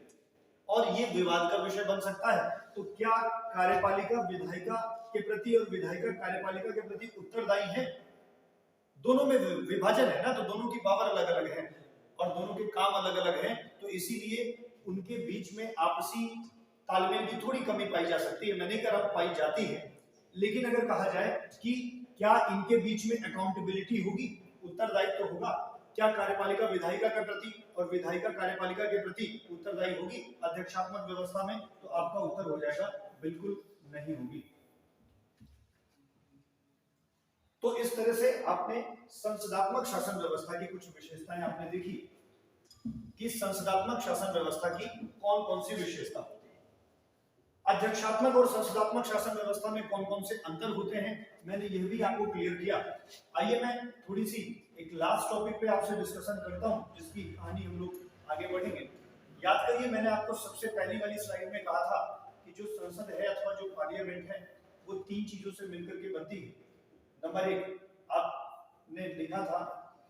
[SPEAKER 1] और ये विवाद का विषय बन सकता है। तो क्या कार्यपालिका विधायिका के प्रति और विधायिका कार्यपालिका के प्रति उत्तरदायी है? दोनों में विभाजन है ना, तो दोनों की पावर अलग अलग है और दोनों के काम अलग अलग हैं, तो इसीलिए उनके बीच में आपसी तालमेल की थोड़ी कमी पाई जा सकती है। मैं नहीं कह रहा पाई जाती है, लेकिन अगर कहा जाए कि क्या इनके बीच में अकाउंटेबिलिटी होगी, उत्तरदायित्व तो होगा, क्या कार्यपालिका विधायिका के प्रति और विधायिका कार्यपालिका के प्रति उत्तरदायी होगी अध्यक्षात्मक व्यवस्था में? तो आपका उत्तर हो जाएगा बिल्कुल नहीं होगी। तो इस तरह से आपने संसदात्मक शासन व्यवस्था की कुछ विशेषताएं आपने देखी कि संसदात्मक शासन व्यवस्था की कौन कौन सी विशेषता होती है, अध्यक्षात्मक और संसदात्मक शासन व्यवस्था में कौन कौन से अंतर होते हैं, मैंने यह भी आपको क्लियर किया। आइए मैं थोड़ी सी एक लास्ट टॉपिक पे आपसे डिस्कशन करता हूं, जिसकी कहानी हम लोग आगे बढ़ेंगे। याद करिए, मैंने आपको सबसे पहली वाली स्लाइड में कहा था कि जो संसद है अथवा जो पार्लियामेंट है वो तीन चीजों से मिलकर के बनती है। नंबर एक, आपने लिखा था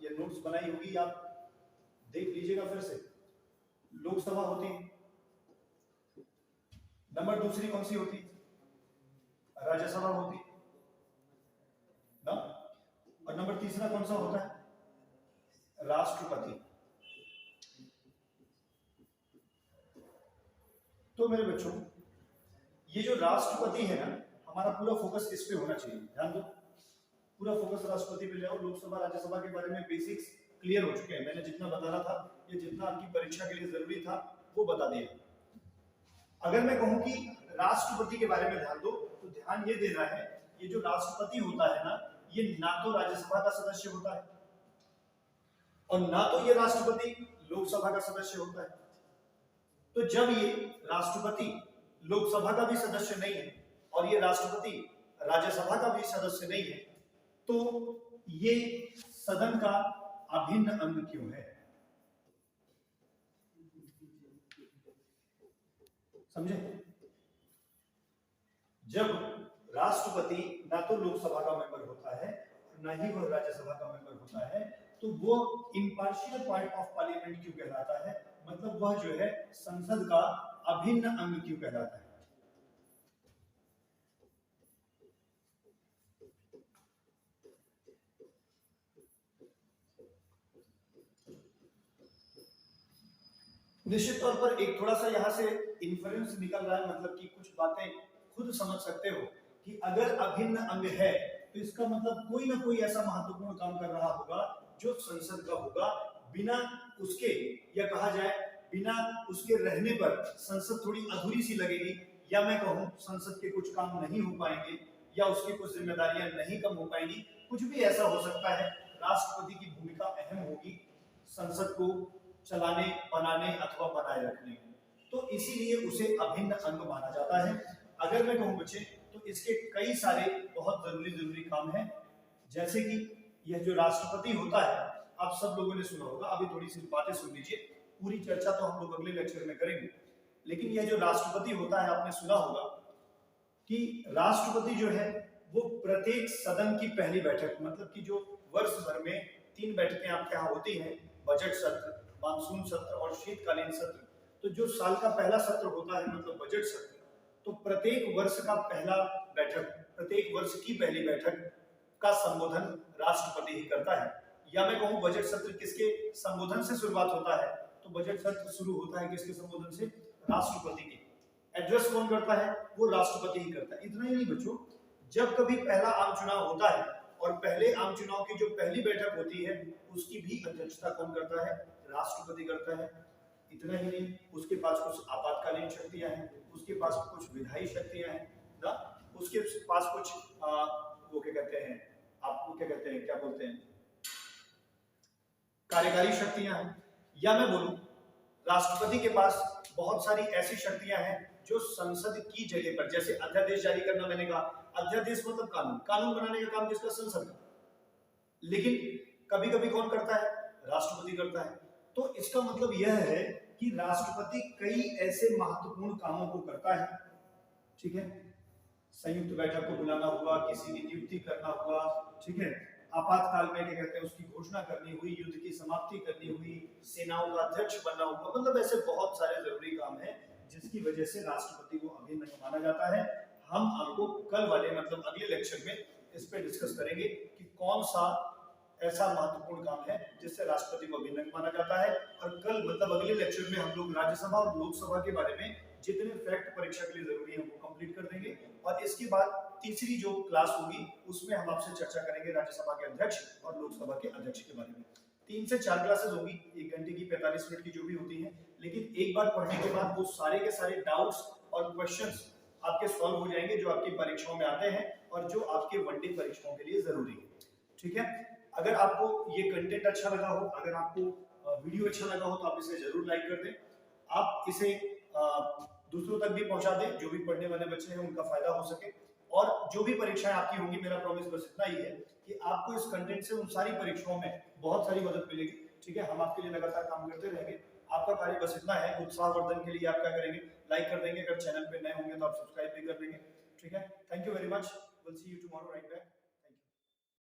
[SPEAKER 1] या नोट्स बनाई होगी, आप देख लीजिएगा फिर से, लोकसभा होती है। नंबर दूसरी कौन सी होती? राज्यसभा होती ना। और नंबर तीसरा कौन सा होता है? राष्ट्रपति। तो मेरे बच्चों, ये जो राष्ट्रपति है ना, हमारा पूरा फोकस इस पे होना चाहिए, ध्यान दो, पूरा फोकस राष्ट्रपति पे ले आओ। लोकसभा राज्यसभा के बारे में बेसिक्स क्लियर हो चुके हैं, मैंने जितना बताना था या जितना आपकी परीक्षा के लिए जरूरी था वो बता दिया। अगर मैं कहूं कि राष्ट्रपति के बारे में ध्यान दो, तो ध्यान ये देना है, ये जो राष्ट्रपति होता है ना, ये ना तो राज्यसभा का सदस्य होता है और ना तो ये राष्ट्रपति लोकसभा का सदस्य होता है। तो जब ये राष्ट्रपति लोकसभा का भी सदस्य नहीं है और ये राष्ट्रपति राज्यसभा का भी सदस्य नहीं है, तो ये सदन का अभिन्न अंग क्यों है? समझे? जब राष्ट्रपति ना तो लोकसभा का मेंबर होता है ना ही वह राज्यसभा का मेंबर होता है, तो वो इम्पार्शियल पार्ट ऑफ पार्लियामेंट क्यों कहलाता है? मतलब वह जो है संसद का अभिन्न अंग क्यों कहलाता है? निश्चित तौर पर एक थोड़ा सा यहाँ से इन्फ्लुएंस निकल रहा है, मतलब कि कुछ बातें खुद समझ सकते हो कि अगर अभिन्न अंग है तो इसका मतलब कोई ना कोई ऐसा महत्वपूर्ण काम कर रहा होगा जो संसद का होगा। बिना उसके, या कहा जाए बिना उसके रहने पर संसद थोड़ी अधूरी सी लगेगी, या मैं कहूँ संसद के कुछ काम नहीं हो पाएंगे, या उसकी कुछ जिम्मेदारियां नहीं कम हो पाएंगी, कुछ भी ऐसा हो सकता है। राष्ट्रपति की भूमिका अहम होगी संसद को चलाने, बनाने अथवा बनाए रखने में, तो इसीलिए उसे अभिन्न अंग माना जाता है। अगर मैं कहूँ बच्चे, तो इसके कई सारे बहुत जरूरी काम हैं, जैसे कि यह जो राष्ट्रपति होता है, आप सब लोगों ने सुना होगा, अभी थोड़ी सी बातें सुन लीजिए, पूरी चर्चा तो हम लोग अगले लेक्चर में करेंगे। लेकिन यह जो राष्ट्रपति होता है, आपने सुना होगा कि राष्ट्रपति जो है वो प्रत्येक सदन की पहली बैठक, मतलब कि जो वर्ष भर में 3 बैठकें आपके यहाँ होती हैं, बजट सत्र, मानसून सत्र और शीतकालीन सत्र, तो जो साल का पहला सत्र होता है मतलब बजट सत्र, तो प्रत्येक वर्ष का पहला बैठक, प्रत्येक वर्ष की पहली बैठक का संबोधन राष्ट्रपति ही करता है। या मैं कहूँ बजट सत्र किसके संबोधन से शुरुआत होता है? तो बजट सत्र शुरू होता है किसके संबोधन से? राष्ट्रपति के। एड्रेस कौन करता है? वो राष्ट्रपति ही करता है। इतना ही नहीं बच्चों, जब कभी पहला आम चुनाव होता है और पहले आम चुनाव की जो पहली बैठक होती है उसकी भी अध्यक्षता कौन करता है? राष्ट्रपति करता है। इतना ही नहीं, उसके पास कुछ आपातकालीन शक्तियां हैं, उसके पास कुछ विधायी शक्तियां हैं ना, उसके पास कुछ वो क्या कहते हैं, आपको क्या कहते हैं, क्या बोलते हैं, कार्यकारी शक्तियां हैं। या मैं बोलूं राष्ट्रपति के पास बहुत सारी ऐसी शक्तियां हैं जो संसद की जगह पर, जैसे अध्यादेश जारी करना, मैंने कहा अध्यादेश मतलब कानून, कानून बनाने का काम किसका? संसद का। लेकिन कभी कभी कौन करता है? राष्ट्रपति करता है। तो इसका मतलब यह है कि राष्ट्रपति कई ऐसे महत्वपूर्ण कामों को करता है, ठीक है, संयुक्त बैठक को बुलाना हुआ, किसी की नियुक्ति करना हुआ, ठीक है, आपातकाल में क्या कहते हैं उसकी घोषणा करनी हुई, युद्ध की समाप्ति करनी हुई, सेनाओं का अध्यक्ष बनना हुआ, मतलब ऐसे बहुत सारे जरूरी काम हैं जिसकी वजह से राष्ट्रपति को अभिन्न माना जाता है। हम आपको कल वाले मतलब अगले लेक्चर में इस पे डिस्कस करेंगे कि कौन सा ऐसा महत्वपूर्ण काम है जिससे राष्ट्रपति को अभिन्न माना जाता है। और कल मतलब अगले लेक्चर में हम लोग राज्यसभा और लोकसभा के बारे में जितने फैक्ट परीक्षा के लिए जरूरी है वो कंप्लीट कर देंगे। और इसके बाद तीसरी जो क्लास होगी उसमें हम आपसे चर्चा करेंगे राज्यसभा के अध्यक्ष और लोकसभा के अध्यक्ष के बारे में। 3 से 4 क्लासेस होगी, 1 घंटे की, 45 मिनट की जो भी होती है, लेकिन एक बार पढ़ने के बाद वो सारे के सारे डाउट्स और क्वेश्चंस आपके सॉल्व हो जाएंगे जो आपकी परीक्षाओं में आते हैं और जो आपके वनडे परीक्षाओं के लिए जरूरी है, ठीक है। अगर आपको ये कंटेंट अच्छा लगा हो, अगर आपको वीडियो अच्छा लगा हो तो आप इसे जरूर लाइक कर दें। आप इसे दूसरों तक भी पहुंचा दें, जो भी पढ़ने वाले बच्चे हैं उनका फायदा हो सके। और जो भी परीक्षाएं आपकी होंगी, मेरा प्रॉमिस बस इतना ही है कि आपको इस कंटेंट से उन सारी परीक्षाओं में बहुत सारी मदद मिलेगी, ठीक है। हम आपके लिए लगातार काम करते रहेंगे। आपका कार्य बस इतना है, उत्साहवर्धन के लिए आप क्या करेंगे? लाइक कर देंगे, अगर चैनल पे नए होंगे तो आप सब्सक्राइब भी कर देंगे, ठीक है। Thank you very much, will see you tomorrow right back.